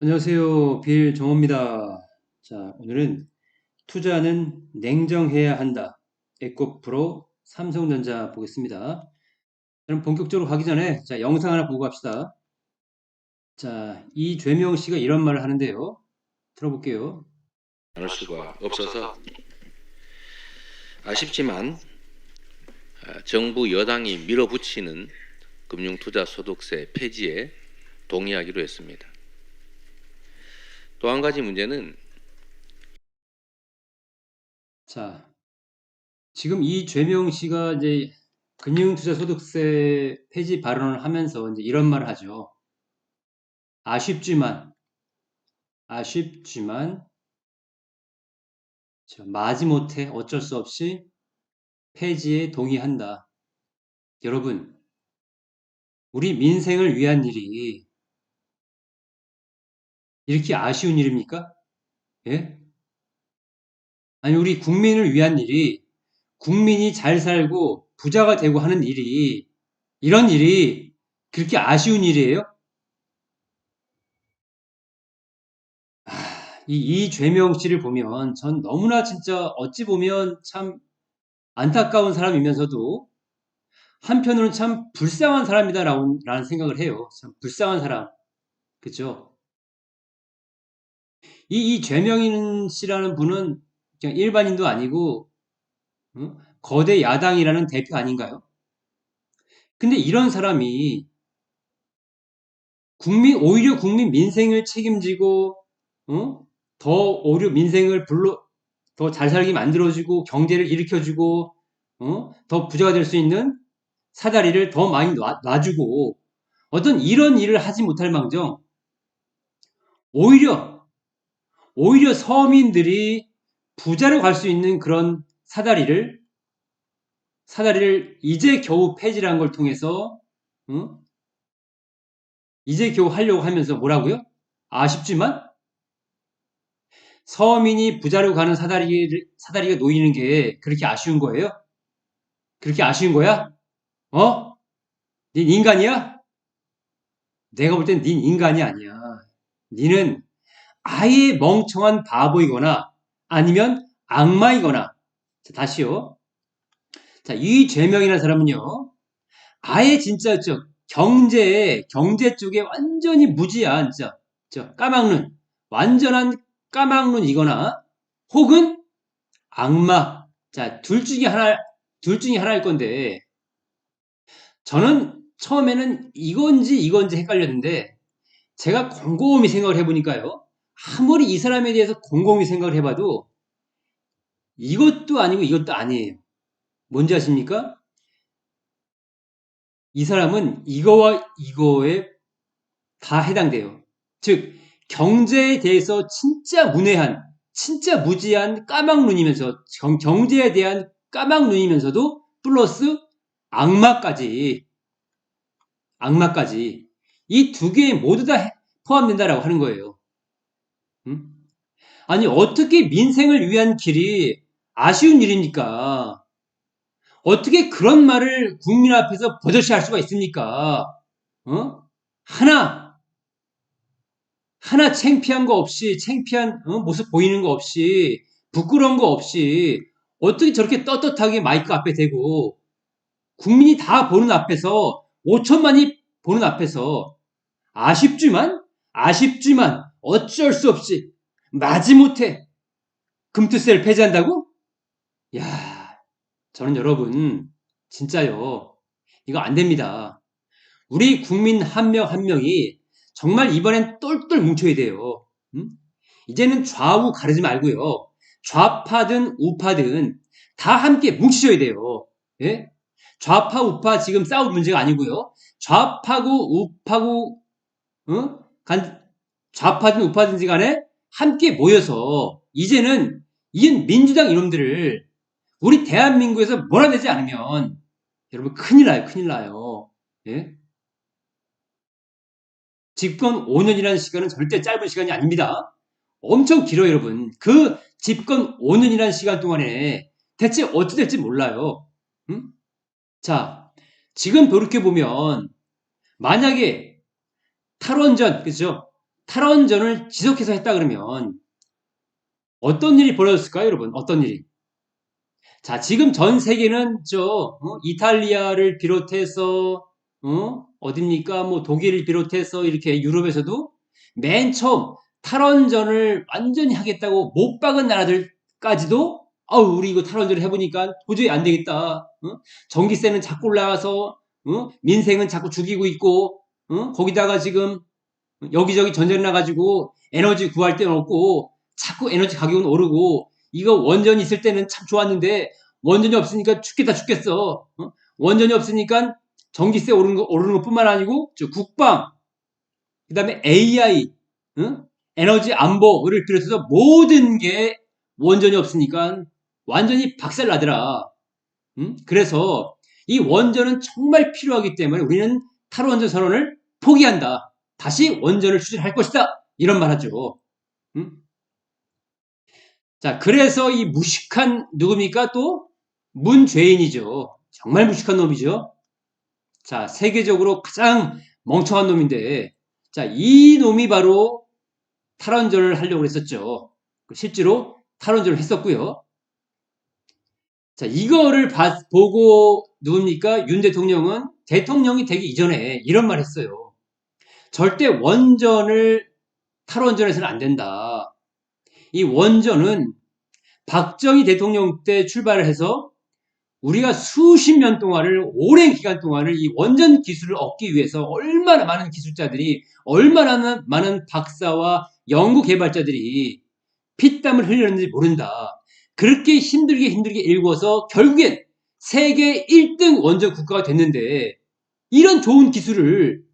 안녕하세요. 빌 정호입니다. 자, 오늘은 투자는 냉정해야 한다. 에코프로 삼성전자 보겠습니다. 그럼 본격적으로 가기 전에 자, 영상 하나 보고 갑시다. 자, 이죄명 씨가 이런 말을 하는데요. 들어볼게요. 할 수가 없어서 아쉽지만 정부 여당이 밀어붙이는 금융투자소득세 폐지에 동의하기로 했습니다. 또 한 가지 문제는 자, 지금 이죄명 씨가 이제 금융투자소득세 폐지 발언을 하면서 이제 이런 말을 하죠. 아쉽지만 마지못해 어쩔 수 없이 폐지에 동의한다. 여러분, 우리 민생을 위한 일이 이렇게 아쉬운 일입니까? 예? 아니, 우리 국민을 위한 일이 국민이 잘 살고 부자가 되고 하는 일이 이런 일이 그렇게 아쉬운 일이에요? 이죄명 씨를 보면 전 너무나 진짜 어찌 보면 참 안타까운 사람이면서도 한편으로는 참 불쌍한 사람이다라는 생각을 해요. 참 불쌍한 사람. 그죠? 이죄명 씨라는 분은 그냥 일반인도 아니고 거대 야당이라는 대표 아닌가요? 근데 이런 사람이 오히려 국민 민생을 책임지고, 더 오히려 민생을 더 잘 살게 만들어주고, 경제를 일으켜주고, 더 부자가 될 수 있는 사다리를 더 많이 놔주고, 어떤 이런 일을 하지 못할 망정, 오히려, 오히려 서민들이 부자로 갈 수 있는 그런 사다리를 이제 겨우 폐지한 걸 통해서, 응? 이제 겨우 하려고 하면서 뭐라고요? 아쉽지만 서민이 부자로 가는 사다리가 놓이는 게 그렇게 아쉬운 거예요? 그렇게 아쉬운 거야? 어? 닌 인간이야? 내가 볼 땐 닌 인간이 아니야. 니는 아예 멍청한 바보이거나 아니면 악마이거나. 자, 다시요. 자, 이죄명이라는 사람은요. 아예 진짜 경제 쪽에 완전히 무지한 까막눈, 완전한 까막눈이거나 혹은 악마. 자, 둘 중에 하나일 건데 저는 처음에는 이건지 헷갈렸는데 제가 곰곰이 생각을 해보니까요. 아무리 이 사람에 대해서 곰곰이 생각을 해봐도 이것도 아니고 이것도 아니에요. 뭔지 아십니까? 이 사람은 이거와 이거에 다 해당돼요. 즉 경제에 대해서 진짜 문외한, 진짜 무지한 까막눈이면서 경제에 대한 까막눈이면서도 플러스 악마까지 악마까지 이 두 개 모두 다 포함된다라고 하는 거예요. 음? 아니 어떻게 민생을 위한 길이 아쉬운 일입니까? 어떻게 그런 말을 국민 앞에서 버젓이 할 수가 있습니까? 어? 하나 하나 창피한 거 없이 창피한 모습 보이는 거 없이 부끄러운 거 없이 어떻게 저렇게 떳떳하게 마이크 앞에 대고 국민이 다 보는 앞에서 5천만이 보는 앞에서 아쉽지만 어쩔 수 없이 마지못해 금투세를 폐지한다고? 야, 저는 여러분 진짜요. 이거 안 됩니다. 우리 국민 한 명 한 명이 정말 이번엔 똘똘 뭉쳐야 돼요. 음? 이제는 좌우 가르지 말고요. 좌파든 우파든 다 함께 뭉치셔야 돼요. 예? 좌파 우파 지금 싸울 문제가 아니고요. 좌파고 우파고 간 좌파든 우파든지 간에 함께 모여서 이제는 이 민주당 이놈들을 우리 대한민국에서 몰아내지 않으면 여러분 큰일 나요. 큰일 나요. 예? 집권 5년이라는 시간은 절대 짧은 시간이 아닙니다. 엄청 길어요, 여러분. 그 집권 5년이라는 시간 동안에 대체 어찌 될지 몰라요. 음? 자, 지금 돌이켜보면 만약에 탈원전, 그죠? 탈원전을 지속해서 했다 그러면 어떤 일이 벌어졌을까요, 여러분? 어떤 일이? 자, 지금 전 세계는 이탈리아를 비롯해서 어딥니까? 뭐 독일을 비롯해서 이렇게 유럽에서도 맨 처음 탈원전을 완전히 하겠다고 못 박은 나라들까지도 우리 이거 탈원전을 해보니까 도저히 안 되겠다. 전기세는 자꾸 올라가서 민생은 자꾸 죽이고 있고 거기다가 지금 여기저기 전쟁 나가지고 에너지 구할 데는 없고 자꾸 에너지 가격은 오르고 이거 원전이 있을 때는 참 좋았는데 원전이 없으니까 죽겠다 죽겠어. 원전이 없으니까 전기세 오르는 것뿐만 아니고 국방, 그다음에 AI, 에너지 안보를 비롯해서 모든 게 원전이 없으니까 완전히 박살나더라. 그래서 이 원전은 정말 필요하기 때문에 우리는 탈원전 선언을 포기한다. 다시 원전을 추진할 것이다. 이런 말 하죠. 자, 그래서 이 무식한 누굽니까? 또 문죄인이죠. 정말 무식한 놈이죠. 자, 세계적으로 가장 멍청한 놈인데, 자, 이 놈이 바로 탈원전을 하려고 했었죠. 실제로 탈원전을 했었고요. 자, 이거를 보고 누굽니까? 윤 대통령은 대통령이 되기 이전에 이런 말 했어요. 절대 탈원전해서는 안 된다. 이 원전은 박정희 대통령 때 출발을 해서 우리가 수십 년 동안을, 오랜 기간 동안을 이 원전 기술을 얻기 위해서 얼마나 많은 기술자들이, 얼마나 많은 박사와 연구 개발자들이 피땀을 흘렸는지 모른다. 그렇게 힘들게 일궈서 결국엔 세계 1등 원전 국가가 됐는데 이런 좋은 기술을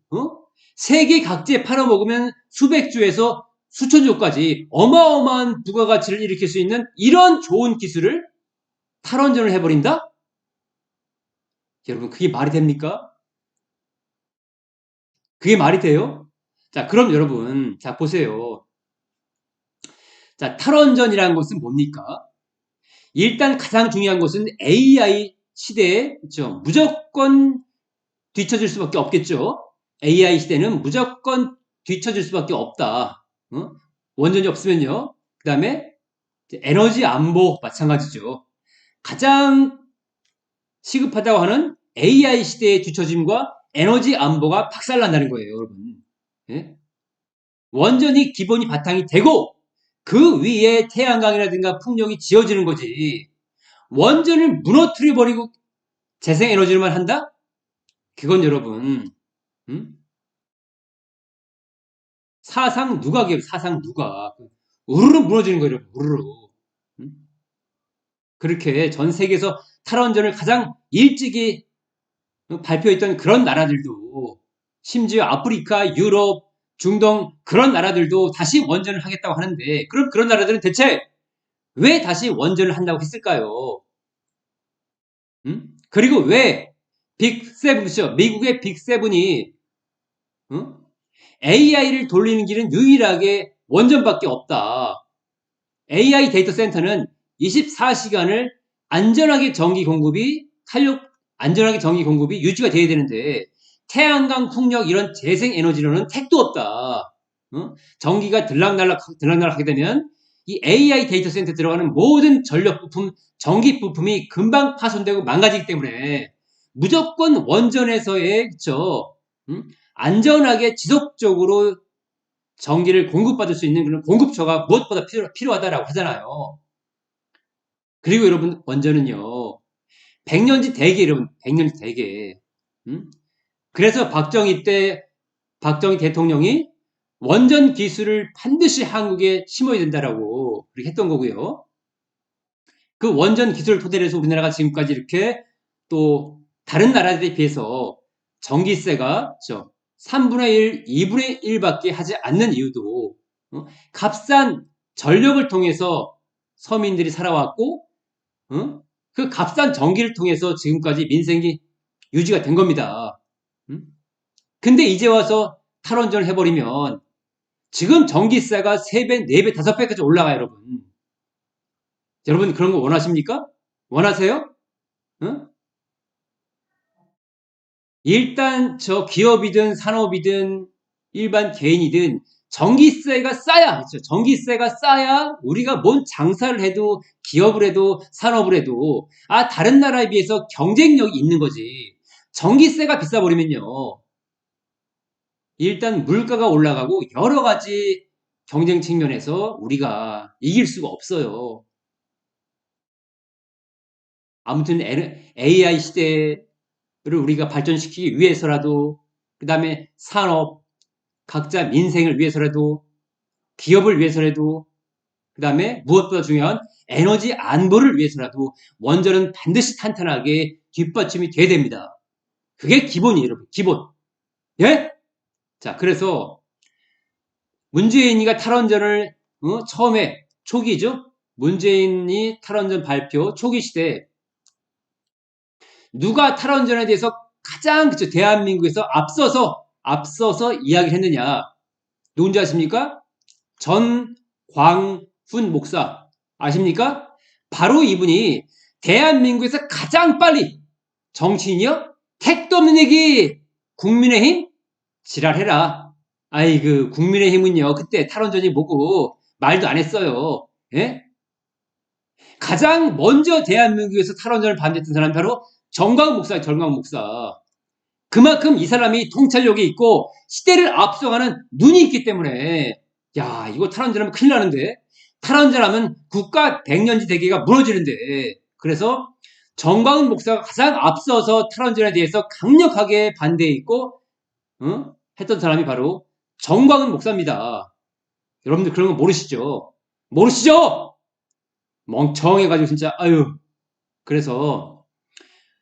세계 각지에 팔아먹으면 수백 조에서 수천 조까지 어마어마한 부가가치를 일으킬 수 있는 이런 좋은 기술을 탈원전을 해버린다? 여러분, 그게 말이 됩니까? 그게 말이 돼요? 자, 그럼 여러분, 자, 보세요. 자, 탈원전이라는 것은 뭡니까? 일단 가장 중요한 것은 AI 시대에, 그렇죠? 무조건 뒤처질 수밖에 없겠죠? AI 시대는 무조건 뒤처질 수밖에 없다. 원전이 없으면요. 그 다음에 에너지 안보 마찬가지죠. 가장 시급하다고 하는 AI 시대의 뒤처짐과 에너지 안보가 박살난다는 거예요, 여러분. 예? 원전이 기본이 바탕이 되고 그 위에 태양광이라든가 풍력이 지어지는 거지. 원전을 무너뜨려 버리고 재생에너지로만 한다? 그건 여러분, 사상 누각이에요. 사상 누각. 우르르 무너지는 거예요. 우르르. 그렇게 전 세계에서 탈원전을 가장 일찍이 발표했던 그런 나라들도, 심지어 아프리카, 유럽, 중동 그런 나라들도 다시 원전을 하겠다고 하는데, 그럼 그런 나라들은 대체 왜 다시 원전을 한다고 했을까요? 그리고 왜 빅세븐이죠. 미국의 빅세븐이 AI를 돌리는 길은 유일하게 원전밖에 없다. AI 데이터 센터는 24시간을 안전하게 전기 공급이 유지가 돼야 되는데 태양광, 풍력 이런 재생 에너지로는 택도 없다. 전기가 들락날락 하게 되면 이 AI 데이터 센터에 들어가는 모든 전력 부품, 전기 부품이 금방 파손되고 망가지기 때문에 무조건 원전에서의 안전하게 지속적으로 전기를 공급받을 수 있는 그런 공급처가 무엇보다 필요하다라고 하잖아요. 그리고 여러분, 원전은요, 100년지 대계, 여러분, 100년지 대계. 그래서 박정희 대통령이 원전 기술을 반드시 한국에 심어야 된다라고 그렇게 했던 거고요. 그 원전 기술을 토대로 해서 우리나라가 지금까지 이렇게 또 다른 나라들에 비해서 전기세가 3분의 1, 2분의 1밖에 하지 않는 이유도 값싼 전력을 통해서 서민들이 살아왔고 그 값싼 전기를 통해서 지금까지 민생이 유지가 된 겁니다. 근데 이제 와서 탈원전을 해버리면 지금 전기세가 3배, 4배, 5배까지 올라가요, 여러분. 여러분 그런 거 원하십니까? 원하세요? 일단 기업이든 산업이든 일반 개인이든 전기세가 싸야, 그렇죠. 전기세가 싸야 우리가 뭔 장사를 해도, 기업을 해도, 산업을 해도, 다른 나라에 비해서 경쟁력이 있는 거지. 전기세가 비싸버리면요. 일단 물가가 올라가고 여러 가지 경쟁 측면에서 우리가 이길 수가 없어요. 아무튼 AI 시대를 우리가 발전시키기 위해서라도, 그 다음에 산업, 각자 민생을 위해서라도, 기업을 위해서라도, 그 다음에 무엇보다 중요한 에너지 안보를 위해서라도 원전은 반드시 탄탄하게 뒷받침이 돼야 됩니다. 그게 기본이에요, 여러분. 기본. 예? 자, 그래서 문재인이가 탈원전을 처음에 초기죠. 문재인이 탈원전 발표 초기 시대 누가 탈원전에 대해서 가장 그쵸 대한민국에서 앞서서 이야기를 했느냐? 누군지 아십니까? 전광훈 목사 아십니까? 바로 이분이 대한민국에서 가장 빨리 정치인이요? 택도 없는 얘기 국민의힘 지랄해라. 아이 국민의힘은요 그때 탈원전이 뭐고 말도 안 했어요. 예? 가장 먼저 대한민국에서 탈원전을 반대했던 사람이 바로 정광훈 목사예요. 정광훈 목사. 그만큼 이 사람이 통찰력이 있고 시대를 앞서가는 눈이 있기 때문에 야 이거 탈원전하면 큰일 나는데 탈원전하면 국가 백년지 대계가 무너지는데 그래서 정광훈 목사가 가장 앞서서 탈원전에 대해서 강력하게 반대했고 했던 사람이 바로 정광훈 목사입니다. 여러분들 그런 거 모르시죠? 모르시죠? 멍청해가지고 진짜 아유 그래서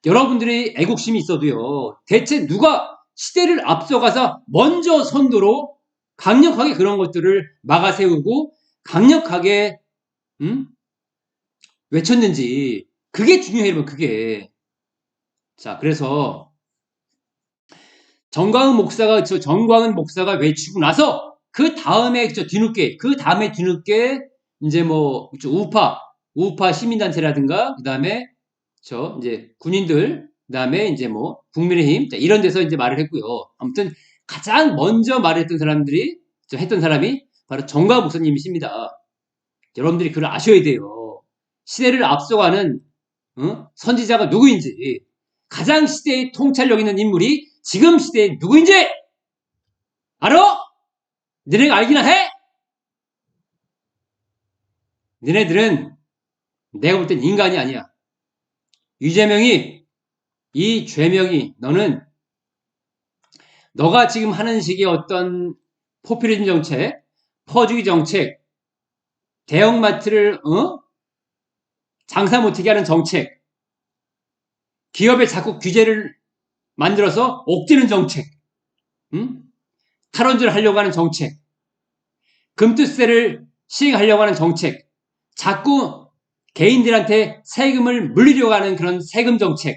여러분들이 애국심이 있어도요 대체 누가 시대를 앞서가서 먼저 선두로 강력하게 그런 것들을 막아세우고 강력하게 외쳤는지 그게 중요해요. 여러분 그게 자 그래서 정광훈 목사가 외치고 나서 그 다음에 뒤늦게 이제 뭐 우파 시민단체라든가 그 다음에 이제 군인들 그 다음에 이제 뭐 국민의힘 이런 데서 이제 말을 했고요. 아무튼 가장 먼저 말했던 했던 사람이 바로 정광훈 목사님이십니다. 여러분들이 그걸 아셔야 돼요. 시대를 앞서가는 선지자가 누구인지 가장 시대의 통찰력 있는 인물이 지금 시대에 누구인지 알아? 너네가 알기나 해? 너네들은 내가 볼 땐 인간이 아니야. 이재명이 너가 지금 하는 식의 어떤 포퓰리즘 정책, 퍼주기 정책, 대형마트를 장사 못하게 하는 정책, 기업에 자꾸 규제를 만들어서 옥죄는 정책, 탈원전을 하려고 하는 정책, 금투세를 시행하려고 하는 정책, 자꾸 개인들한테 세금을 물리려고 하는 그런 세금 정책,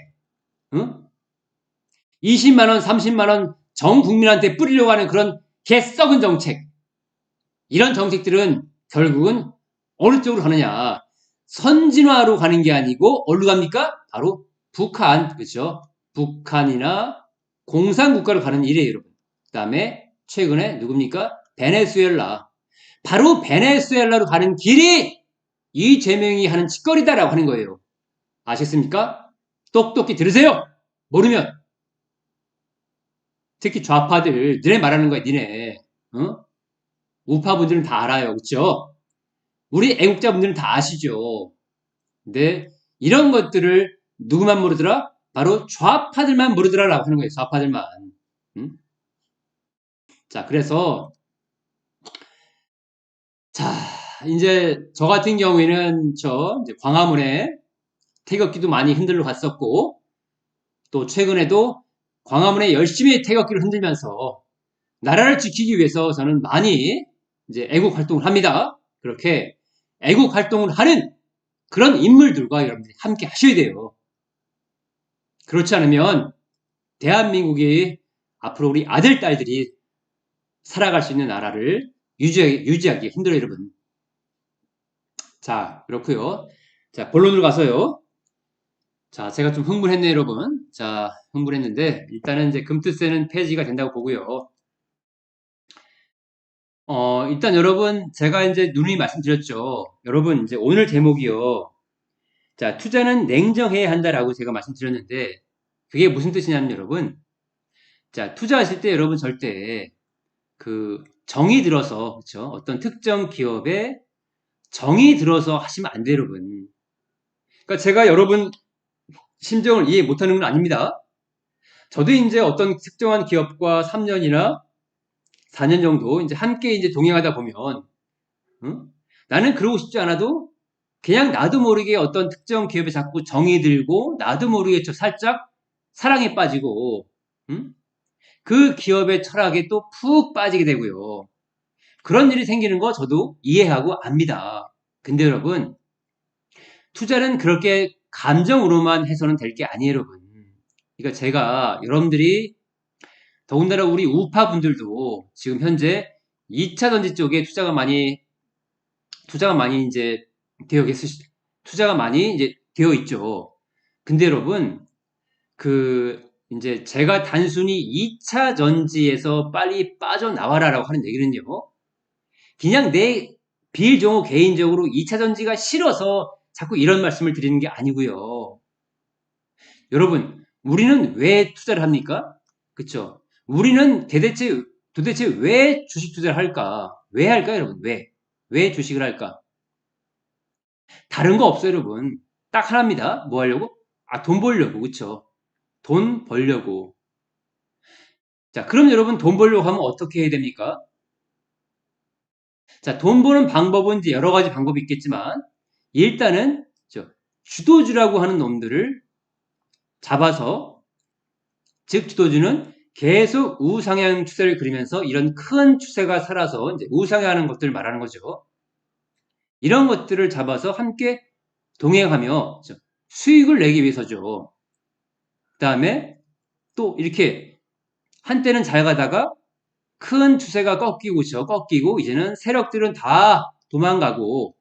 20만원, 30만원 전 국민한테 뿌리려고 하는 그런 개썩은 정책, 이런 정책들은 결국은 어느 쪽으로 가느냐? 선진화로 가는 게 아니고 어디로 갑니까? 바로 북한, 그렇죠? 북한이나 공산국가로 가는 일이에요, 여러분. 그 다음에 최근에 누굽니까? 베네수엘라. 바로 베네수엘라로 가는 길이 이재명이 하는 짓거리다라고 하는 거예요. 아셨습니까? 똑똑히 들으세요. 모르면 특히 좌파들 너네 말하는 거야, 니네. 우파분들은 다 알아요, 그렇죠? 우리 애국자분들은 다 아시죠. 근데 이런 것들을 누구만 모르더라? 바로 좌파들만 모르더라라고 하는 거예요. 좌파들만. 자, 그래서 자, 이제 저 같은 경우에는 이제 광화문에 태극기도 많이 흔들러 갔었고 또 최근에도 광화문에 열심히 태극기를 흔들면서 나라를 지키기 위해서 저는 많이 이제 애국 활동을 합니다. 그렇게 애국 활동을 하는 그런 인물들과 여러분들이 함께 하셔야 돼요. 그렇지 않으면 대한민국이 앞으로 우리 아들, 딸들이 살아갈 수 있는 나라를 유지하기 힘들어요, 여러분. 자, 그렇고요. 자, 본론으로 가서요. 자, 제가 좀 흥분했네요, 여러분. 자, 흥분했는데 일단은 이제 금투세는 폐지가 된다고 보고요. 일단 여러분, 제가 이제 누누이 말씀드렸죠. 여러분, 이제 오늘 제목이요. 자, 투자는 냉정해야 한다라고 제가 말씀드렸는데, 그게 무슨 뜻이냐면 여러분, 자, 투자하실 때 여러분 절대 정이 들어서, 그쵸? 어떤 특정 기업에 정이 들어서 하시면 안 돼요, 여러분. 그러니까 제가 여러분 심정을 이해 못하는 건 아닙니다. 저도 이제 어떤 특정한 기업과 3년이나 4년 정도 이제 함께 이제 동행하다 보면, 응? 나는 그러고 싶지 않아도 그냥 나도 모르게 어떤 특정 기업에 자꾸 정이 들고 나도 모르게 저 살짝 사랑에 빠지고, 응? 그 기업의 철학에 또 푹 빠지게 되고요. 그런 일이 생기는 거 저도 이해하고 압니다. 근데 여러분, 투자는 그렇게 감정으로만 해서는 될 게 아니에요, 여러분. 그러니까 제가 여러분들이 더군다나 우리 우파 분들도 지금 현재 2차 전지 쪽에 투자가 많이 이제 되어 계시, 투자가 많이 이제 되어 있죠. 근데 여러분, 이제 제가 단순히 2차 전지에서 빨리 빠져나와라라고 하는 얘기는요. 그냥 내 비일종호 개인적으로 2차 전지가 싫어서 자꾸 이런 말씀을 드리는 게 아니고요. 여러분, 우리는 왜 투자를 합니까? 그쵸? 우리는 도대체 왜 주식 투자를 할까? 왜 할까, 여러분? 왜? 왜 주식을 할까? 다른 거 없어요, 여러분. 딱 하나입니다. 뭐 하려고? 돈 벌려고, 그쵸? 돈 벌려고. 자, 그럼 여러분 돈 벌려고 하면 어떻게 해야 됩니까? 자, 돈 버는 방법은 이제 여러 가지 방법이 있겠지만, 일단은, 주도주라고 하는 놈들을 잡아서, 즉, 주도주는 계속 우상향 추세를 그리면서 이런 큰 추세가 살아서 이제 우상향하는 것들을 말하는 거죠. 이런 것들을 잡아서 함께 동행하며 수익을 내기 위해서죠. 그 다음에 또 이렇게 한때는 잘 가다가 큰 추세가 꺾이고 이제는 세력들은 다 도망가고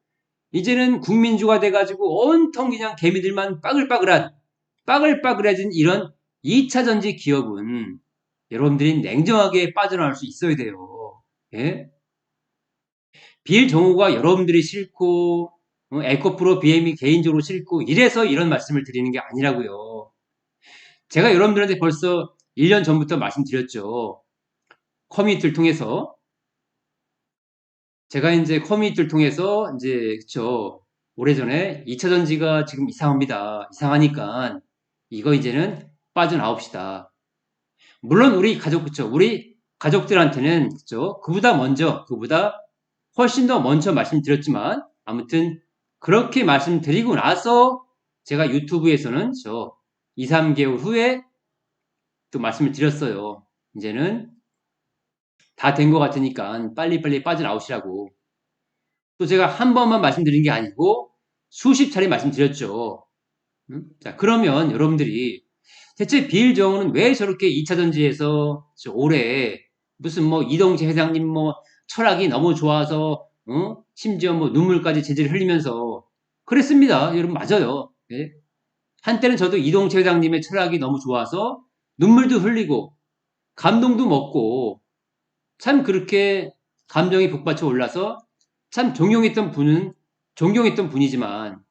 이제는 국민주가 돼가지고 온통 그냥 개미들만 빠글빠글해진 이런 2차 전지 기업은 여러분들이 냉정하게 빠져나올 수 있어야 돼요. 예? 빌 정호가 여러분들이 싫고 에코프로 BM이 개인적으로 싫고 이래서 이런 말씀을 드리는 게 아니라고요. 제가 여러분들한테 벌써 1년 전부터 말씀드렸죠. 커뮤니티를 통해서 제가 이제 커뮤니티를 통해서 이제 그쵸 오래전에 2차 전지가 지금 이상합니다. 이상하니까 이거 이제는 빠져나옵시다. 물론 우리 가족 그쵸 우리 가족들한테는 그쵸 그보다 훨씬 더 먼저 말씀드렸지만 아무튼 그렇게 말씀드리고 나서 제가 유튜브에서는 2, 3개월 후에 또 말씀을 드렸어요. 이제는 다 된 것 같으니까 빨리빨리 빠져나오시라고. 또 제가 한 번만 말씀드린 게 아니고 수십 차례 말씀드렸죠. 자, 그러면 여러분들이 대체 비일정은 왜 저렇게 2차 전지에서 올해 무슨 뭐 이동재 회장님 뭐 철학이 너무 좋아서 심지어 뭐 눈물까지 제지를 흘리면서 그랬습니다. 여러분 맞아요. 예? 한때는 저도 이동재 회장님의 철학이 너무 좋아서 눈물도 흘리고 감동도 먹고 참 그렇게 감정이 북받쳐 올라서 참 존경했던 분이지만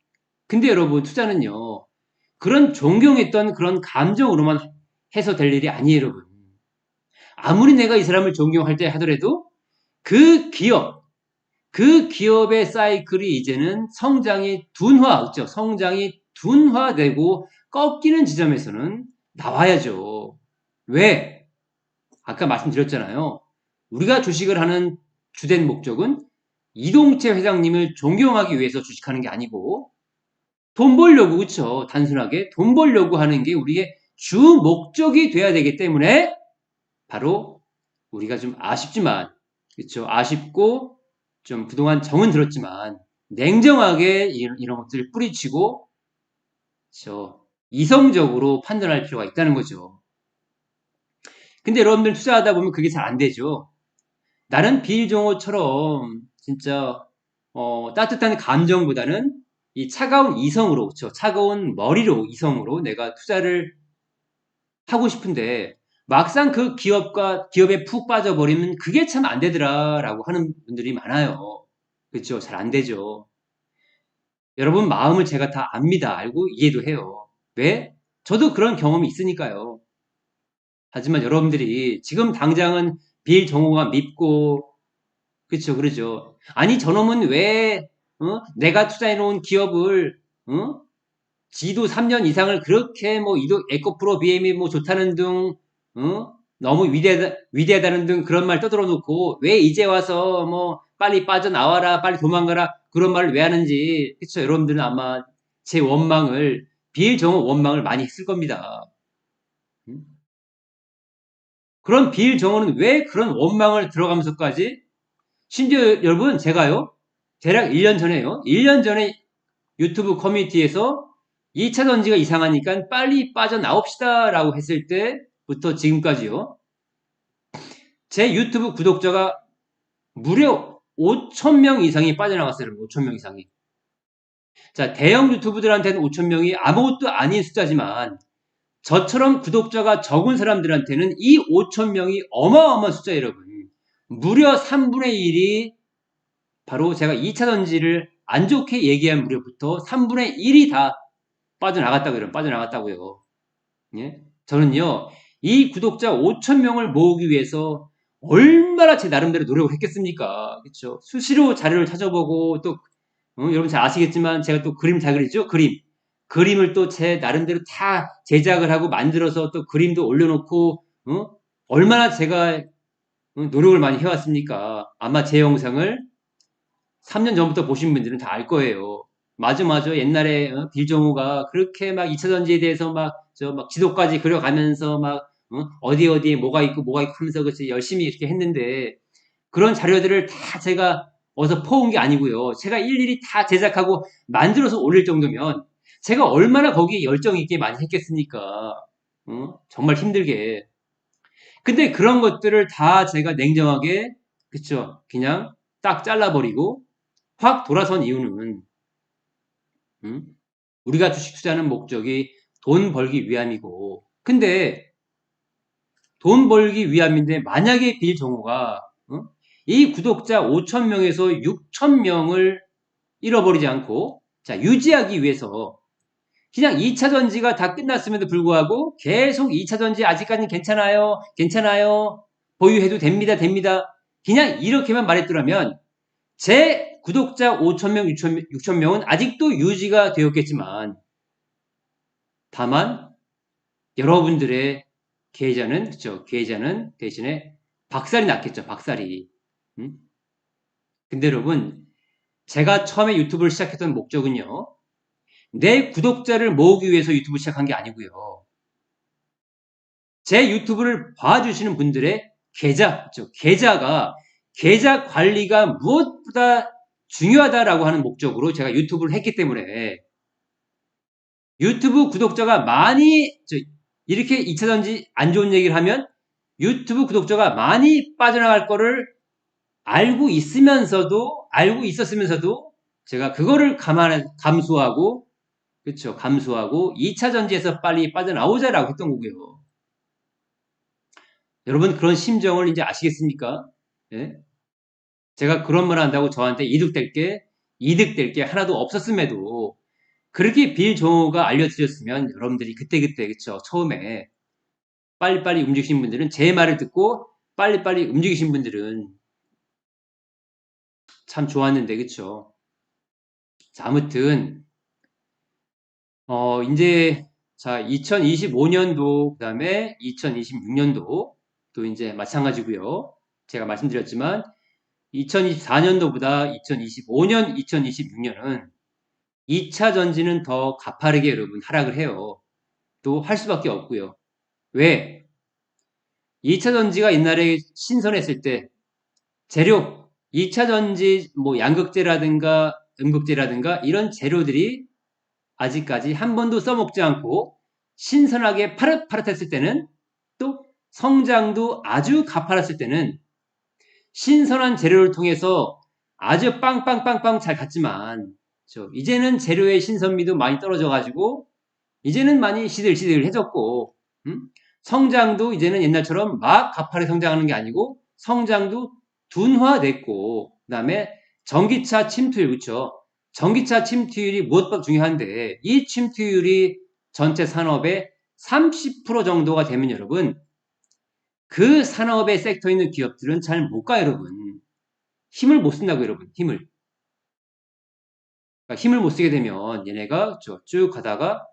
근데 여러분 투자는요 그런 존경했던 그런 감정으로만 해서 될 일이 아니에요 여러분. 아무리 내가 이 사람을 존경할 때 하더라도 그 기업 그 기업의 사이클이 이제는 그렇죠? 성장이 둔화되고 꺾이는 지점에서는 나와야죠. 왜? 아까 말씀드렸잖아요. 우리가 주식을 하는 주된 목적은 이동채 회장님을 존경하기 위해서 주식하는 게 아니고 돈 벌려고 그렇죠. 단순하게 돈 벌려고 하는 게 우리의 주 목적이 돼야 되기 때문에 바로 우리가 좀 아쉽지만 그렇죠. 아쉽고 좀 그동안 정은 들었지만 냉정하게 이런 것들을 뿌리치고 이성적으로 판단할 필요가 있다는 거죠. 근데 여러분들 투자하다 보면 그게 잘 안 되죠. 나는 빌종호처럼 진짜 따뜻한 감정보다는 이 차가운 이성으로 그렇죠. 차가운 머리로 이성으로 내가 투자를 하고 싶은데 막상 그 기업에 푹 빠져버리면 그게 참 안 되더라라고 하는 분들이 많아요. 그렇죠? 잘 안 되죠. 여러분 마음을 제가 다 압니다. 알고 이해도 해요. 왜? 저도 그런 경험이 있으니까요. 하지만 여러분들이 지금 당장은 빌 정호가 밉고 그렇죠, 그러죠. 아니 저놈은 왜 내가 투자해놓은 기업을 지도 3년 이상을 그렇게 뭐 이도 에코프로 BM이 뭐 좋다는 등 너무 위대하다는 등 그런 말 떠들어 놓고 왜 이제 와서 뭐 빨리 빠져나와라 빨리 도망가라 그런 말을 왜 하는지 그렇죠. 여러분들은 아마 제 원망을 빌 정호 원망을 많이 했을 겁니다. 음? 그런 빌 정호는 왜 그런 원망을 들어가면서까지 심지어 여러분 제가요 대략 1년 전에요 1년 전에 유튜브 커뮤니티에서 2차 전지가 이상하니까 빨리 빠져나옵시다 라고 했을 때부터 지금까지요 제 유튜브 구독자가 무려 5,000명 이상이 빠져나갔어요. 5,000명 이상이. 자, 대형 유튜브들한테는 5,000명이 아무것도 아닌 숫자지만 저처럼 구독자가 적은 사람들한테는 이 5,000명이 어마어마한 숫자예요, 여러분. 무려 3분의 1이 바로 제가 2차 전지를 안 좋게 얘기한 무렵부터 3분의 1이 다 빠져나갔다고요. 예? 저는요, 이 구독자 5,000명을 모으기 위해서 얼마나 제 나름대로 노력을 했겠습니까? 그쵸? 수시로 자료를 찾아보고 또, 여러분 잘 아시겠지만 제가 또 그림 잘 그리죠? 그림. 그림을 또 제 나름대로 다 제작을 하고 만들어서 또 그림도 올려놓고, 얼마나 제가 노력을 많이 해왔습니까? 아마 제 영상을 3년 전부터 보신 분들은 다 알 거예요. 맞아, 맞아. 옛날에 빌정우가 그렇게 막 2차 전지에 대해서 막 지도까지 그려가면서 막 어디에 뭐가 있고 하면서 그치 열심히 이렇게 했는데 그런 자료들을 다 제가 어디서 퍼온 게 아니고요. 제가 일일이 다 제작하고 만들어서 올릴 정도면 제가 얼마나 거기에 열정 있게 많이 했겠습니까? 정말 힘들게. 근데 그런 것들을 다 제가 냉정하게 그쵸? 그냥 딱 잘라버리고 확 돌아선 이유는 우리가 주식 투자하는 목적이 돈 벌기 위함이고 근데 돈 벌기 위함인데 만약에 빌 정호가 이 구독자 5,000명에서 6,000명을 잃어버리지 않고 자 유지하기 위해서 그냥 2차 전지가 다 끝났음에도 불구하고 계속 2차 전지 아직까지는 괜찮아요 괜찮아요 보유해도 됩니다 됩니다 그냥 이렇게만 말했더라면 제 구독자 5,000명, 6,000명은 아직도 유지가 되었겠지만 다만 여러분들의 계좌는 대신에 박살이 났겠죠. 박살이. 근데 여러분 제가 처음에 유튜브를 시작했던 목적은요. 내 구독자를 모으기 위해서 유튜브 시작한 게 아니고요. 제 유튜브를 봐주시는 분들의 계좌 관리가 무엇보다 중요하다라고 하는 목적으로 제가 유튜브를 했기 때문에 유튜브 구독자가 많이 이렇게 2차전지 안 좋은 얘기를 하면 유튜브 구독자가 많이 빠져나갈 거를 알고 있었으면서도 제가 그거를 감수하고 그렇죠. 감수하고 2차 전지에서 빨리 빠져나오자라고 했던 거고요. 여러분 그런 심정을 이제 아시겠습니까? 예? 제가 그런 말 한다고 저한테 이득될 게 하나도 없었음에도 그렇게 빌 정호가 알려드렸으면 여러분들이 그때 그쵸 처음에 빨리빨리 움직이신 분들은 제 말을 듣고 빨리빨리 움직이신 분들은 참 좋았는데 그쵸 자 아무튼 이제 자 2025년도 그 다음에 2026년도 또 이제 마찬가지고요 제가 말씀드렸지만 2024년도보다 2025년 2026년은 2차 전지는 더 가파르게 여러분 하락을 해요 또 할 수밖에 없고요 왜? 2차 전지가 옛날에 신선했을 때 재료, 2차 전지 뭐 양극재라든가 음극재라든가 이런 재료들이 아직까지 한 번도 써먹지 않고 신선하게 파릇파릇했을 때는 또 성장도 아주 가파랐을 때는 신선한 재료를 통해서 아주 빵빵빵빵 잘 갔지만 이제는 재료의 신선미도 많이 떨어져 가지고 이제는 많이 시들시들해졌고 성장도 이제는 옛날처럼 막 가파르게 성장하는 게 아니고 성장도 둔화됐고 그다음에 전기차 침투율 그렇죠. 전기차 침투율이 무엇보다 중요한데 이 침투율이 전체 산업의 30% 정도가 되면 여러분 그 산업의 섹터에 있는 기업들은 잘 못 가요, 여러분. 힘을 못 쓴다고 여러분. 힘을. 그러니까 힘을 못 쓰게 되면 얘네가 쭉 가다가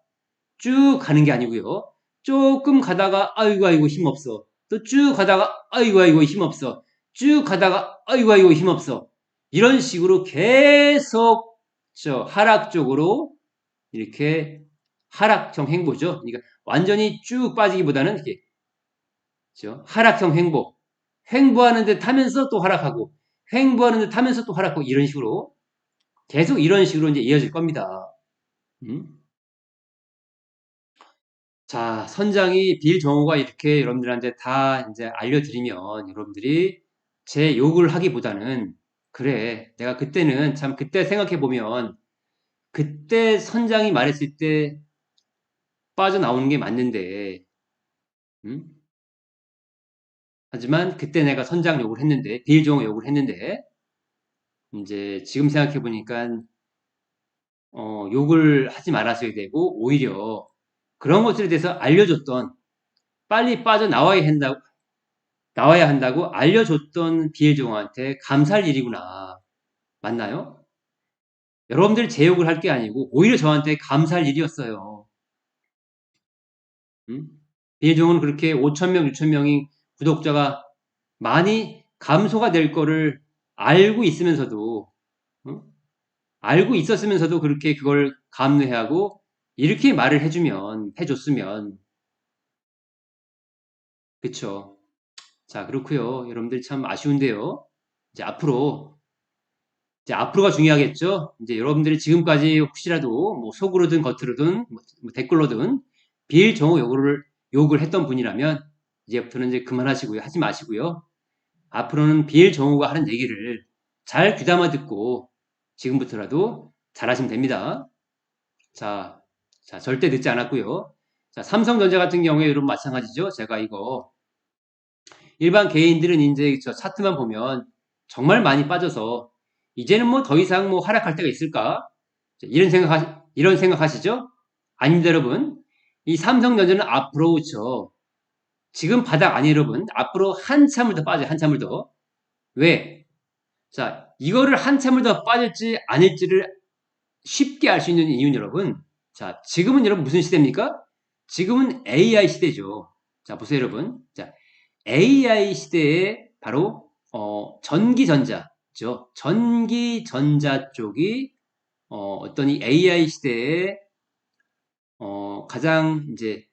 쭉 가는 게 아니고요. 조금 가다가 아이고 힘 없어. 또 쭉 가다가 아이고 힘 없어. 쭉 가다가 아이고 힘 없어. 이런 식으로 계속 하락 쪽으로 이렇게 하락형 행보죠. 그러니까 완전히 쭉 빠지기보다는 이렇게 하락형 행보. 횡보하는 듯 하면서 또 하락하고 횡보하는 듯 하면서 또 하락하고 이런 식으로 계속 이런 식으로 이제 이어질 겁니다. 자, 선장이 빌 정호가 이렇게 여러분들한테 다 이제 알려드리면 여러분들이 제 욕을 하기보다는 그래, 내가 그때는 참 그때 생각해 보면 그때 선장이 말했을 때 빠져나오는 게 맞는데, 음? 하지만 그때 내가 선장 욕을 했는데, 빌 정호 욕을 했는데, 이제 지금 생각해 보니까 욕을 하지 말았어야 되고 오히려 그런 것들에 대해서 알려줬던 빨리 나와야 한다고 알려줬던 비엘종한테 감사할 일이구나. 맞나요? 여러분들 제 욕을 할 게 아니고 오히려 저한테 감사할 일이었어요. 비엘종은 그렇게 5,000명, 6,000명이 구독자가 많이 감소가 될 거를 알고 있으면서도 알고 있었으면서도 그렇게 그걸 감내하고 이렇게 말을 해줬으면 그쵸. 자, 그렇고요. 여러분들 참 아쉬운데요. 이제 앞으로가 중요하겠죠. 이제 여러분들이 지금까지 혹시라도 뭐 속으로든 겉으로든 뭐 댓글로든 비일 정호 욕을 했던 분이라면 이제부터는 이제 그만하시고요. 하지 마시고요. 앞으로는 비일 정호가 하는 얘기를 잘 귀담아 듣고 지금부터라도 잘하시면 됩니다. 자, 절대 늦지 않았고요. 자, 삼성전자 같은 경우에 여러분 마찬가지죠. 제가 이거 일반 개인들은 이제 저 차트만 보면 정말 많이 빠져서 이제는 뭐 더 이상 뭐 하락할 때가 있을까? 이런 생각하시죠? 아닙니다, 여러분. 이 삼성전자는 앞으로 그렇죠. 지금 바닥 아니에요, 여러분. 앞으로 한참을 더 빠져요, 한참을 더. 왜? 자, 이거를 한참을 더 빠질지 아닐지를 쉽게 알 수 있는 이유는 여러분. 자, 지금은 여러분 무슨 시대입니까? 지금은 AI 시대죠. 자, 보세요, 여러분. 자, AI 시대에 바로 전기전자죠. 전기전자 쪽이 어떤 이 AI 시대에 가장 이제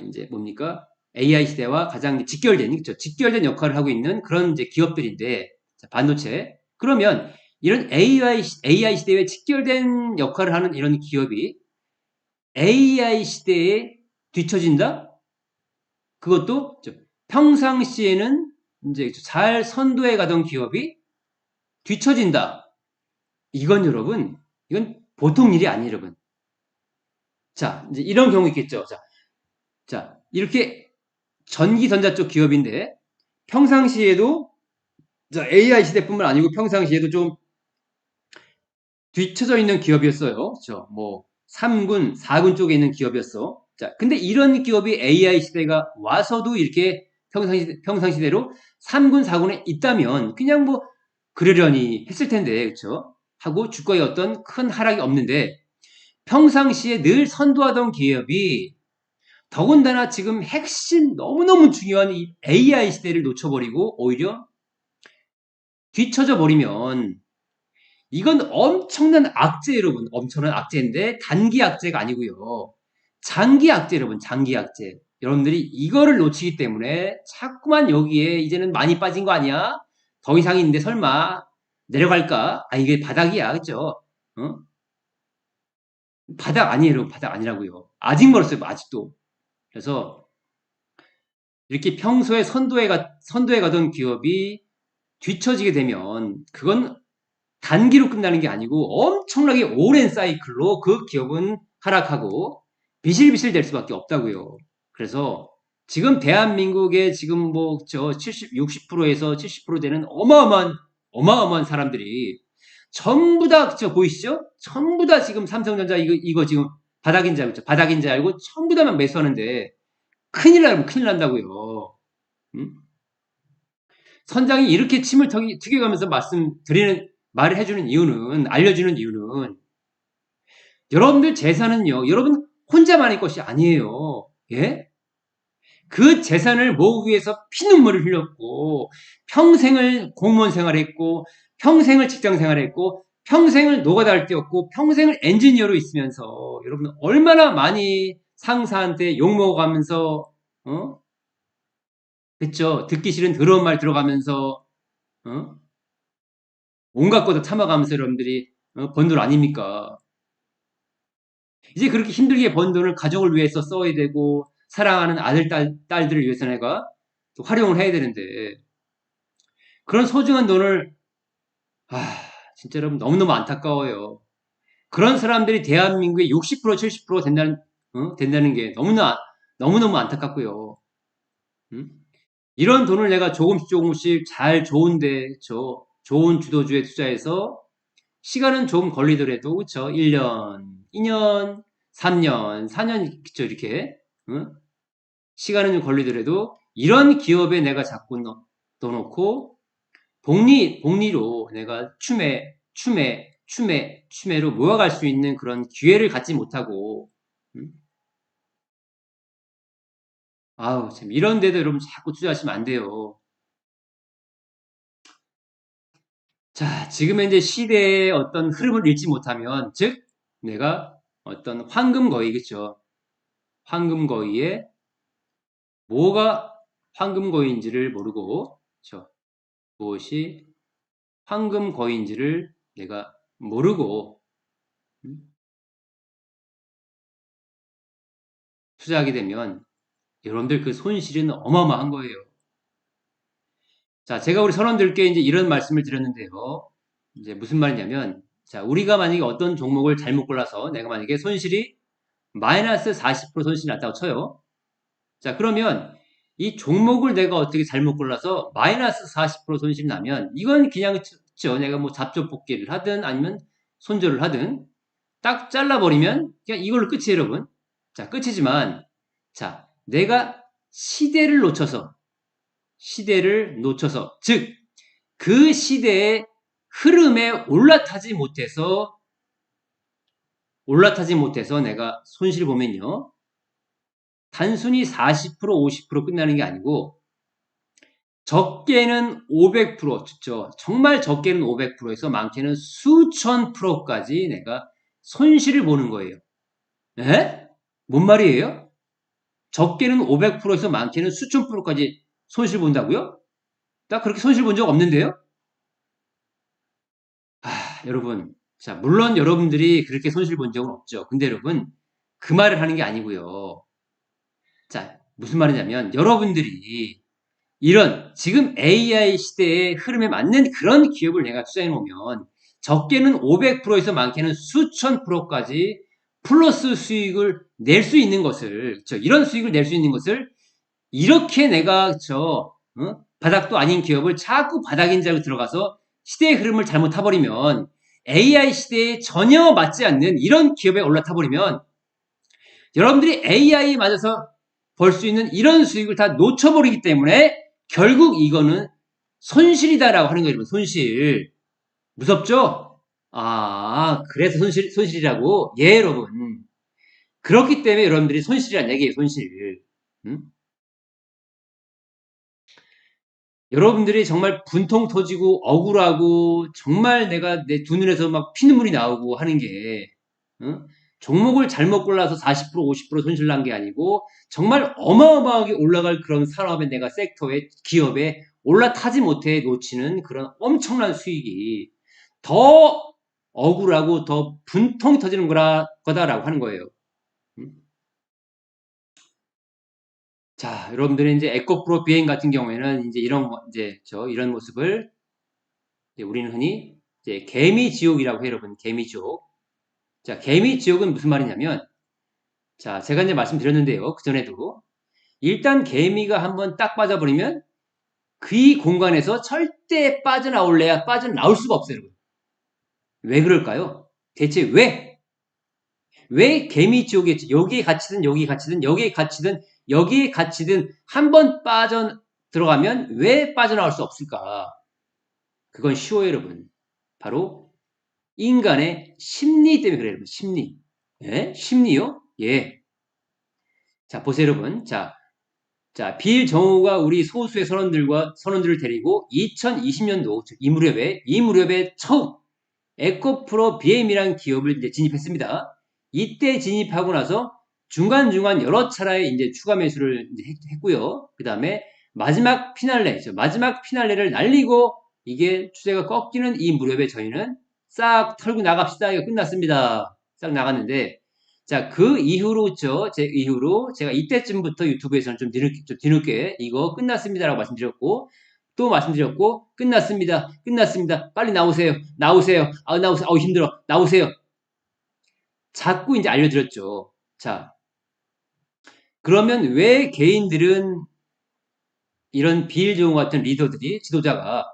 이제 뭡니까? AI 시대와 가장 직결된 그렇죠? 직결된 역할을 하고 있는 그런 이제 기업들인데 자, 반도체. 그러면 이런 AI 시대에 직결된 역할을 하는 이런 기업이 AI 시대에 뒤처진다? 그것도 평상시에는 이제 잘 선도해 가던 기업이 뒤처진다. 이건 여러분, 이건 보통 일이 아니에요, 여러분. 자, 이제 이런 경우 있겠죠. 자, 이렇게 전기전자 쪽 기업인데 평상시에도 AI 시대뿐만 아니고 평상시에도 좀 뒤쳐져 있는 기업이었어요. 그렇죠? 뭐 3군, 4군 쪽에 있는 기업이었어. 자, 근데 이런 기업이 AI 시대가 와서도 이렇게 평상시대로 3군, 4군에 있다면 그냥 뭐 그러려니 했을 텐데, 그렇죠? 하고 주가에 어떤 큰 하락이 없는데 평상시에 늘 선도하던 기업이 더군다나 지금 핵심 너무너무 중요한 이 AI 시대를 놓쳐버리고 오히려 뒤쳐져 버리면 이건 엄청난 악재 여러분. 엄청난 악재인데 단기 악재가 아니고요. 장기 악재 여러분. 장기 악재. 여러분들이 이거를 놓치기 때문에 자꾸만 여기에 이제는 많이 빠진 거 아니야? 더 이상인데 설마 내려갈까? 아 이게 바닥이야. 그죠? 어? 바닥 아니에요. 여러분. 바닥 아니라고요. 아직 멀었어요. 아직도. 그래서 이렇게 평소에 선도해 가던 기업이 뒤처지게 되면 그건 단기로 끝나는 게 아니고 엄청나게 오랜 사이클로 그 기업은 하락하고 비실비실 될 수밖에 없다고요. 그래서 지금 대한민국의 지금 뭐 저 70, 60%에서 70% 되는 어마어마한 사람들이 전부 다 저 보이시죠? 전부 다 지금 삼성전자 이거 지금 바닥인 줄 알고 전부 다만 매수하는데 큰일 난다고요. 음? 선장이 이렇게 침을 튀겨가면서 말을 해주는 이유는, 알려주는 이유는, 여러분들 재산은요, 여러분 혼자만의 것이 아니에요. 예? 그 재산을 모으기 위해서 피눈물을 흘렸고, 평생을 공무원 생활했고, 평생을 직장 생활했고, 평생을 노가다를 뛰었고, 평생을 엔지니어로 있으면서, 여러분 얼마나 많이 상사한테 욕먹어가면서, 그쵸? 듣기 싫은 더러운 말 들어가면서, 어? 온갖 거 다 참아가면서 여러분들이 번 돈 아닙니까? 이제 그렇게 힘들게 번 돈을 가족을 위해서 써야 되고 사랑하는 딸들을 위해서 내가 또 활용을 해야 되는데 그런 소중한 돈을 진짜 여러분 너무너무 안타까워요. 그런 사람들이 대한민국의 60% 70% 된다는 게 너무너무 안타깝고요. 음? 이런 돈을 내가 조금씩 좋은 주도주에 투자해서 시간은 조금 걸리더라도, 그쵸? 1년, 2년, 3년, 4년, 그쵸? 이렇게, 응? 시간은 좀 걸리더라도, 이런 기업에 내가 자꾸 넣어놓고, 복리로 내가 추매로 모아갈 수 있는 그런 기회를 갖지 못하고, 응? 아우, 참, 이런 데도 여러분 자꾸 투자하시면 안 돼요. 자, 지금의 이제 시대의 어떤 흐름을 읽지 못하면, 즉, 내가 어떤 황금거위, 그쵸? 황금거위에 뭐가 황금거위인지를 모르고, 그쵸? 무엇이 황금거위인지를 내가 모르고, 음? 투자하게 되면, 여러분들 그 손실은 어마어마한 거예요. 자, 제가 우리 선원들께 이제 이런 말씀을 드렸는데요. 이제 무슨 말이냐면, 자, 우리가 만약에 어떤 종목을 잘못 골라서 내가 만약에 손실이 마이너스 40% 손실이 났다고 쳐요. 자, 그러면 이 종목을 내가 어떻게 잘못 골라서 마이너스 40% 손실이 나면 이건 그냥 내가 뭐 잡조 뽑기를 하든 아니면 손절을 하든 딱 잘라버리면 그냥 이걸로 끝이에요, 여러분. 자, 끝이지만 자, 내가 시대를 놓쳐서 즉 그 시대의 흐름에 올라타지 못해서 내가 손실 보면요. 단순히 40% 50% 끝나는 게 아니고 적게는 500%, 그쵸? 정말 적게는 500%에서 많게는 수천 프로까지 내가 손실을 보는 거예요. 에? 뭔 말이에요? 적게는 500%에서 많게는 수천 프로까지 손실 본다고요? 나 그렇게 손실 본 적 없는데요? 여러분. 자, 물론 여러분들이 그렇게 손실 본 적은 없죠. 근데 여러분, 그 말을 하는 게 아니고요. 자, 무슨 말이냐면 여러분들이 이런 지금 AI 시대의 흐름에 맞는 그런 기업을 내가 투자해 놓으면 적게는 500%에서 많게는 수천 프로까지 플러스 수익을 낼 수 있는 것을 이런 수익을 낼 수 있는 것을 이렇게 내가 바닥도 아닌 기업을 자꾸 바닥인 자로 들어가서 시대의 흐름을 잘못 타버리면 AI 시대에 전혀 맞지 않는 이런 기업에 올라타 버리면 여러분들이 AI 맞아서 벌 수 있는 이런 수익을 다 놓쳐버리기 때문에 결국 이거는 손실이다라고 하는 거예요, 여러분. 손실. 무섭죠? 그래서 손실이라고? 예, 여러분. 그렇기 때문에 여러분들이 손실이란 얘기예요, 손실. 응? 여러분들이 정말 분통 터지고 억울하고 정말 내가 내 두 눈에서 막 피눈물이 나오고 하는 게 응? 종목을 잘못 골라서 40% 50% 손실 난 게 아니고 정말 어마어마하게 올라갈 그런 산업의 내가 섹터에 기업에 올라타지 못해 놓치는 그런 엄청난 수익이 더 억울하고 더 분통이 터지는 거다라고 하는 거예요. 응? 자, 여러분들이 이제 에코프로 비행 같은 경우에는 이제 이런 모습을 우리는 흔히 이제 개미지옥이라고 해요, 여러분. 개미지옥. 자, 개미지옥은 무슨 말이냐면, 자, 제가 이제 말씀드렸는데요. 그전에도. 일단 개미가 한번 딱 빠져버리면 그 공간에서 절대 빠져나올 수가 없어요. 왜 그럴까요? 대체 왜 개미 지옥에 여기에 갇히든 여기에 갇히든 여기에 갇히든 여기에 갇히든 한 번 빠져 들어가면 왜 빠져나올 수 없을까? 그건 쉬워요, 여러분. 바로 인간의 심리 때문에 그래요, 여러분. 심리. 예? 심리요? 예. 자, 보세요, 여러분. 자, 빌 정우가 우리 소수의 선원들을 데리고 2020년도 이 무렵에 처음 에코프로 BM이라는 기업을 이제 진입했습니다. 이때 진입하고 나서 중간중간 여러 차례의 이제 추가 매수를 이제 했고요. 그 다음에 마지막 피날레를 날리고 이게 추세가 꺾이는 이 무렵에 저희는 싹 털고 나갑시다. 이거 끝났습니다. 싹 나갔는데, 자, 그 이후로, 제가 이때쯤부터 유튜브에서는 좀 뒤늦게 이거 끝났습니다라고 말씀드렸고, 또 말씀드렸고, 끝났습니다. 빨리 나오세요. 나오세요. 힘들어. 나오세요. 자꾸 이제 알려드렸죠. 자, 그러면 왜 개인들은 이런 비일종 같은 리더들이, 지도자가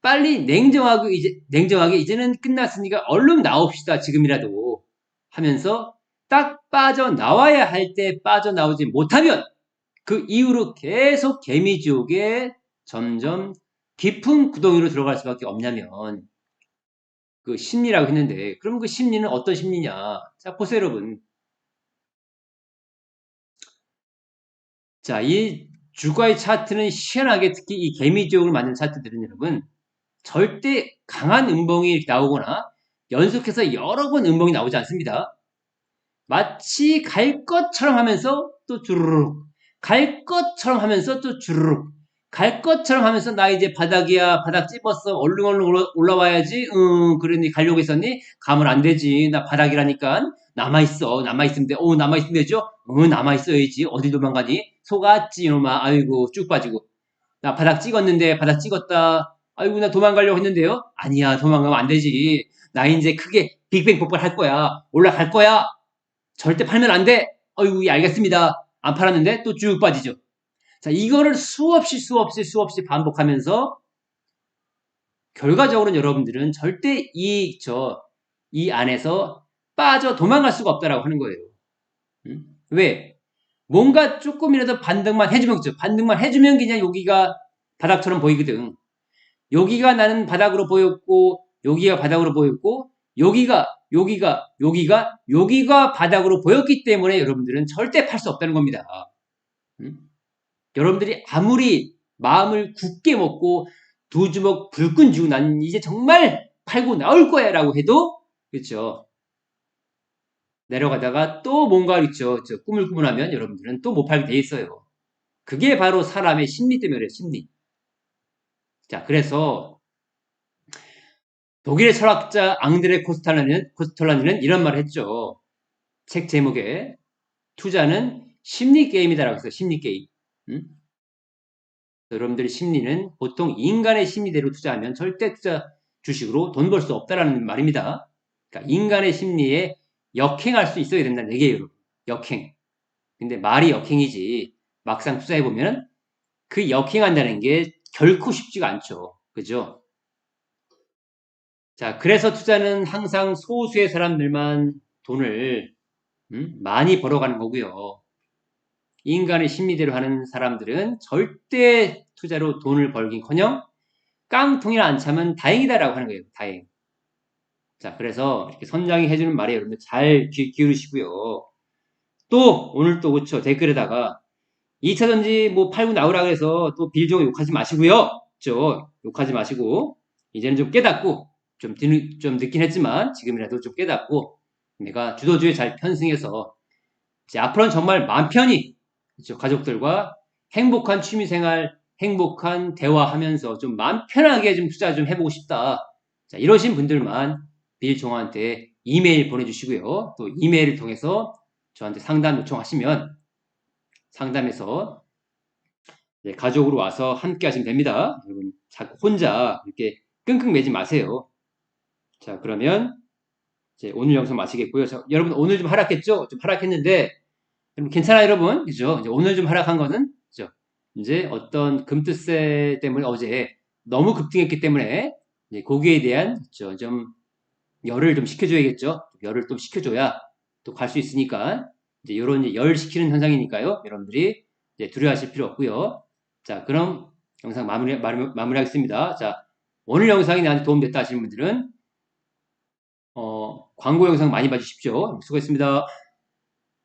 빨리 냉정하게 이제는 끝났으니까 얼른 나옵시다. 지금이라도 하면서 딱 빠져나와야 할 때 빠져나오지 못하면 그 이후로 계속 개미지옥에 점점 깊은 구덩이로 들어갈 수밖에 없냐면 그 심리라고 했는데 그럼 그 심리는 어떤 심리냐? 자, 보세요, 여러분. 자, 이 주가의 차트는 희한하게 특히 이 개미지옥을 만든 차트들은 여러분 절대 강한 음봉이 나오거나 연속해서 여러 번 음봉이 나오지 않습니다. 마치 갈 것처럼 하면서 또 주르륵, 갈 것처럼 하면서 또 주르륵, 갈 것처럼 하면서 나 이제 바닥이야, 바닥 찝었어, 얼른 올라와야지, 그러니 가려고 했었니? 가면 안 되지, 나 바닥이라니까. 남아있으면 돼. 남아있으면 되죠? 남아있어야지. 어딜 도망가니? 속았지, 이놈아. 아이고, 쭉 빠지고. 나 바닥 찍었는데, 바닥 찍었다. 아이고, 나 도망가려고 했는데요? 아니야, 도망가면 안 되지. 나 이제 크게 빅뱅 폭발할 거야. 올라갈 거야. 절대 팔면 안 돼. 어이구, 예, 알겠습니다. 안 팔았는데 또 쭉 빠지죠. 자, 이거를 수없이 반복하면서 결과적으로는 여러분들은 절대 이 안에서 도망갈 수가 없다라고 하는 거예요. 왜? 뭔가 조금이라도 반등만 해주면 그냥 여기가 바닥처럼 보이거든. 여기가 나는 바닥으로 보였고, 여기가 바닥으로 보였고, 여기가 바닥으로 보였기 때문에 여러분들은 절대 팔 수 없다는 겁니다. 여러분들이 아무리 마음을 굳게 먹고 두 주먹 불끈 쥐고 난 이제 정말 팔고 나올 거야 라고 해도 그렇죠. 내려가다가 또 뭔가 있죠. 꾸물꾸물하면 여러분들은 또 못 팔게 돼 있어요. 그게 바로 사람의 심리 때문에 그래요. 심리. 자, 그래서 독일의 철학자 앙드레 코스톨라니는 이런 말을 했죠. 책 제목에 투자는 심리 게임이다라고 했어요. 심리 게임. 여러분들의 심리는 보통 인간의 심리대로 투자하면 절대 주식으로 돈 벌 수 없다라는 말입니다. 그러니까 인간의 심리에 역행할 수 있어야 된다는 얘기예요. 여러분. 역행. 근데 말이 역행이지 막상 투자해보면 그 역행한다는 게 결코 쉽지가 않죠. 그죠? 자, 그래서 투자는 항상 소수의 사람들만 돈을 많이 벌어가는 거고요. 인간의 심리대로 하는 사람들은 절대 투자로 돈을 벌긴커녕 깡통이나 안 차면 다행이다라고 하는 거예요. 다행. 자, 그래서 이렇게 선장이 해주는 말에 여러분들 잘 귀 기울이시고요. 또 오늘 또 그쵸 댓글에다가 2차전지 뭐 팔고 나오라 그래서 또 빌종을 욕하지 마시고요. 그쵸? 욕하지 마시고 이제는 좀 깨닫고 좀 늦긴 했지만 지금이라도 좀 깨닫고 내가 주도주에 잘 편승해서 이제 앞으로는 정말 마음 편히 그쵸? 가족들과 행복한 취미생활, 행복한 대화하면서 좀 마음 편하게 좀 투자 좀 해보고 싶다. 자, 이러신 분들만 빌종한테 이메일 보내주시고요. 또 이메일을 통해서 저한테 상담 요청하시면 상담해서 가족으로 와서 함께 하시면 됩니다. 여러분, 자꾸 혼자 이렇게 끙끙 매지 마세요. 자, 그러면 이제 오늘 영상 마치겠고요. 여러분, 오늘 좀 하락했죠? 좀 하락했는데, 여러분 괜찮아요, 여러분? 그죠? 이제 오늘 좀 하락한 거는, 그죠? 이제 어떤 금투세 때문에 어제 너무 급등했기 때문에, 이제 거기에 대한, 그죠? 좀 열을 좀 식혀줘야겠죠? 열을 좀 식혀줘야 또 갈 수 있으니까, 이제 요런 이제 열 식히는 현상이니까요. 여러분들이 이제 두려워하실 필요 없고요. 자, 그럼 영상 마무리하겠습니다. 자, 오늘 영상이 나한테 도움됐다 하시는 분들은, 광고 영상 많이 봐주십시오. 수고했습니다.